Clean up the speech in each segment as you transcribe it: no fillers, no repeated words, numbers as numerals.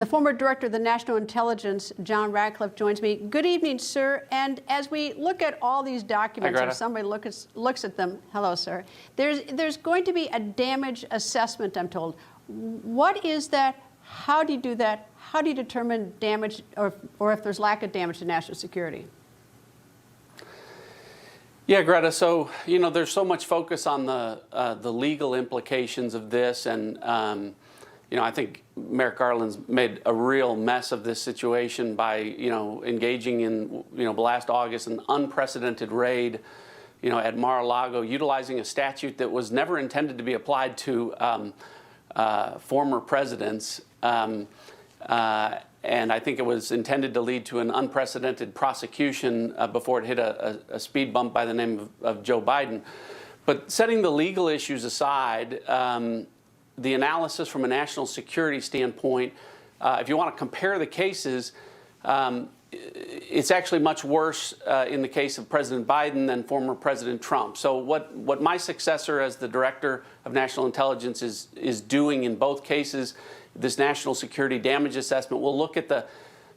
The former director of the National Intelligence, John Ratcliffe, joins me. Good evening, sir. And as we look at all these documents, if somebody looks at them, hello, sir, there's going to be a damage assessment, I'm told. What is that? How do you do that? How do you determine damage or if there's lack of damage to national security? Yeah, Greta, so, there's so much focus on the legal implications of this, and, I think Merrick Garland's made a real mess of this situation by, engaging in, last August, an unprecedented raid, at Mar-a-Lago, utilizing a statute that was never intended to be applied to former presidents. And I think it was intended to lead to an unprecedented prosecution before it hit a speed bump by the name of Joe Biden. But setting the legal issues aside, the analysis from a national security standpoint, if you want to compare the cases, it's actually much worse in the case of President Biden than former President Trump. So what my successor as the Director of National Intelligence is doing in both cases, this national security damage assessment, will look at the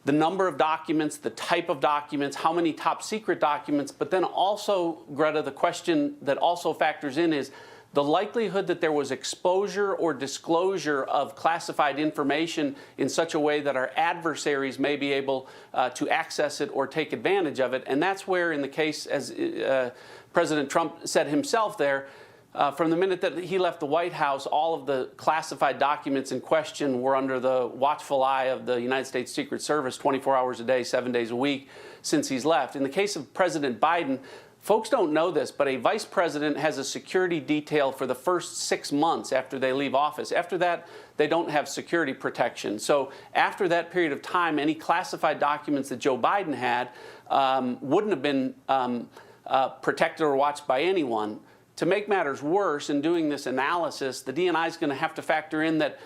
number of documents, the type of documents, how many top secret documents, but then also, Greta, the question that also factors in is the likelihood that there was exposure or disclosure of classified information in such a way that our adversaries may be able to access it or take advantage of it. And that's where, in the case, as President Trump said himself there, from the minute that he left the White House, all of the classified documents in question were under the watchful eye of the United States Secret Service 24 hours a day, 7 days a week since he's left. In the case of President Biden, folks don't know this, but a vice president has a security detail for the first 6 months after they leave office. After that, they don't have security protection. So after that period of time, any classified documents that Joe Biden had wouldn't have been protected or watched by anyone. To make matters worse, in doing this analysis, the DNI is going to have to factor in that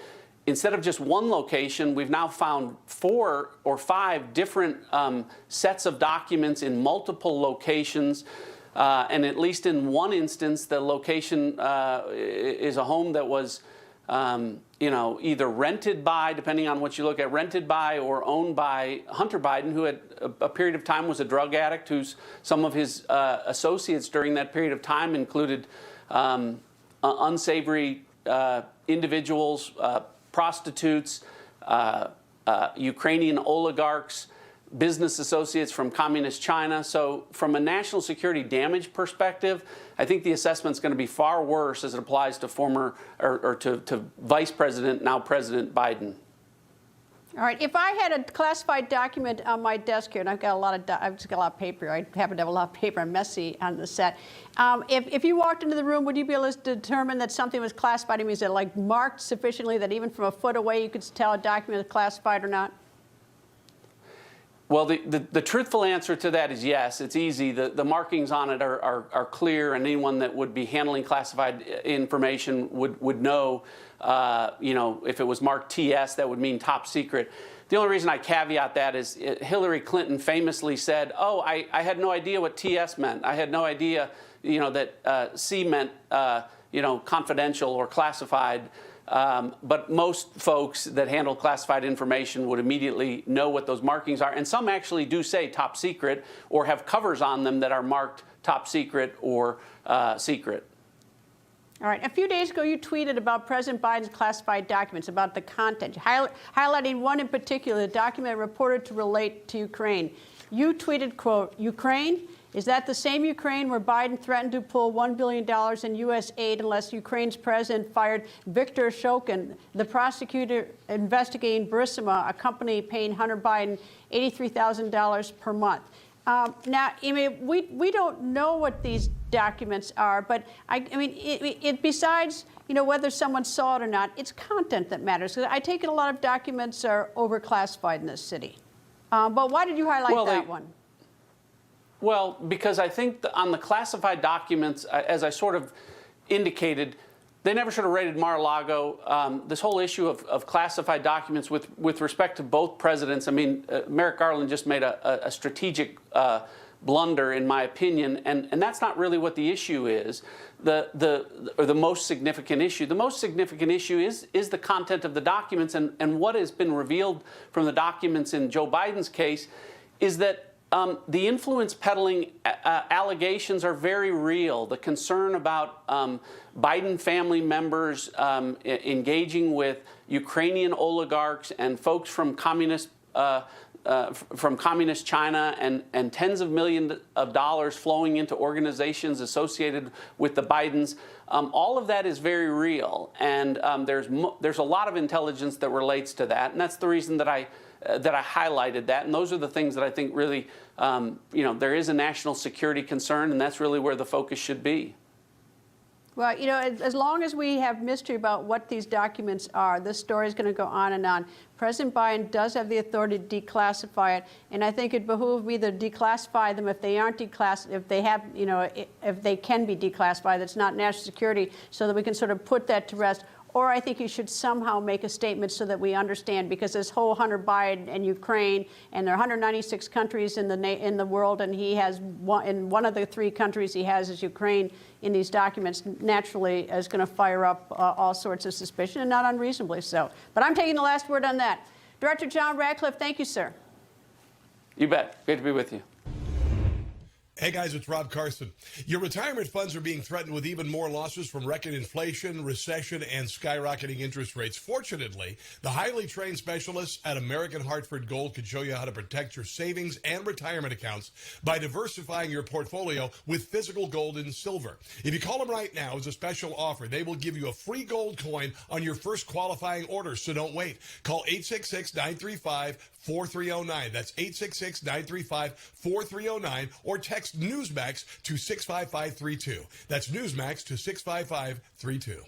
instead of just one location, we've now found 4 or 5 different sets of documents in multiple locations. And at least in one instance, the location is a home that was, either rented by, depending on what you look at, rented by or owned by Hunter Biden, who at a period of time was a drug addict, some of his associates during that period of time included unsavory individuals, prostitutes, Ukrainian oligarchs, business associates from communist China. So from a national security damage perspective, I think the assessment's going to be far worse as it applies to former or to Vice President, now President Biden. All right. If I had a classified document on my desk here, and I've just got a lot of paper. I happen to have a lot of paper. I'm messy on the set. If you walked into the room, would you be able to determine that something was classified? I mean, is it like marked sufficiently that even from a foot away you could tell a document is classified or not? Well, the truthful answer to that is yes. It's easy. The markings on it are clear, and anyone that would be handling classified information would know. If it was marked TS, that would mean top secret. The only reason I caveat that is Hillary Clinton famously said, "Oh, I had no idea what TS meant. I had no idea, that C meant, confidential or classified." But most folks that handle classified information would immediately know what those markings are. And some actually do say top secret or have covers on them that are marked top secret or secret. All right. A few days ago, you tweeted about President Biden's classified documents, about the content, highlighting one in particular, the document reported to relate to Ukraine. You tweeted, quote, "Ukraine? Is that the same Ukraine where Biden threatened to pull $1 billion in U.S. aid unless Ukraine's president fired Viktor Shokin, the prosecutor investigating Burisma, a company paying Hunter Biden $83,000 per month?" Now, we don't know what these documents are, but besides whether someone saw it or not, it's content that matters. I take it a lot of documents are overclassified in this city. But why did you highlight that one? Well, because I think on the classified documents, as I sort of indicated, they never should have raided Mar-a-Lago. This whole issue of classified documents with respect to both presidents, Merrick Garland just made a strategic blunder, in my opinion, and that's not really what the issue is. The most significant issue. The most significant issue is the content of the documents, and what has been revealed from the documents in Joe Biden's case is that the influence peddling allegations are very real. The concern about Biden family members engaging with Ukrainian oligarchs and folks from communist China and tens of millions of dollars flowing into organizations associated with the Bidens, all of that is very real, and there's a lot of intelligence that relates to that, and that's the reason that I highlighted that, and those are the things that I think really, there is a national security concern, and that's really where the focus should be. Well, as long as we have mystery about what these documents are, this story is going to go on and on. President Biden does have the authority to declassify it, and I think it behooves me to declassify them if they aren't declassified, if they have, if they can be declassified. That's not national security, so that we can sort of put that to rest. Or I think you should somehow make a statement so that we understand, because this whole Hunter Biden and Ukraine, and there are 196 countries in the world, and he has in one of the 3 countries he has is Ukraine in these documents, naturally is going to fire up all sorts of suspicion, and not unreasonably so. But I'm taking the last word on that. Director John Ratcliffe, thank you, sir. You bet. Great to be with you. Hey guys, it's Rob Carson. Your retirement funds are being threatened with even more losses from record inflation, recession, and skyrocketing interest rates. Fortunately, the highly trained specialists at American Hartford Gold can show you how to protect your savings and retirement accounts by diversifying your portfolio with physical gold and silver. If you call them right now as a special offer, they will give you a free gold coin on your first qualifying order, so don't wait. Call 866-935-4309. That's 866-935-4309, or text Newsmax to 65532. That's Newsmax to 65532.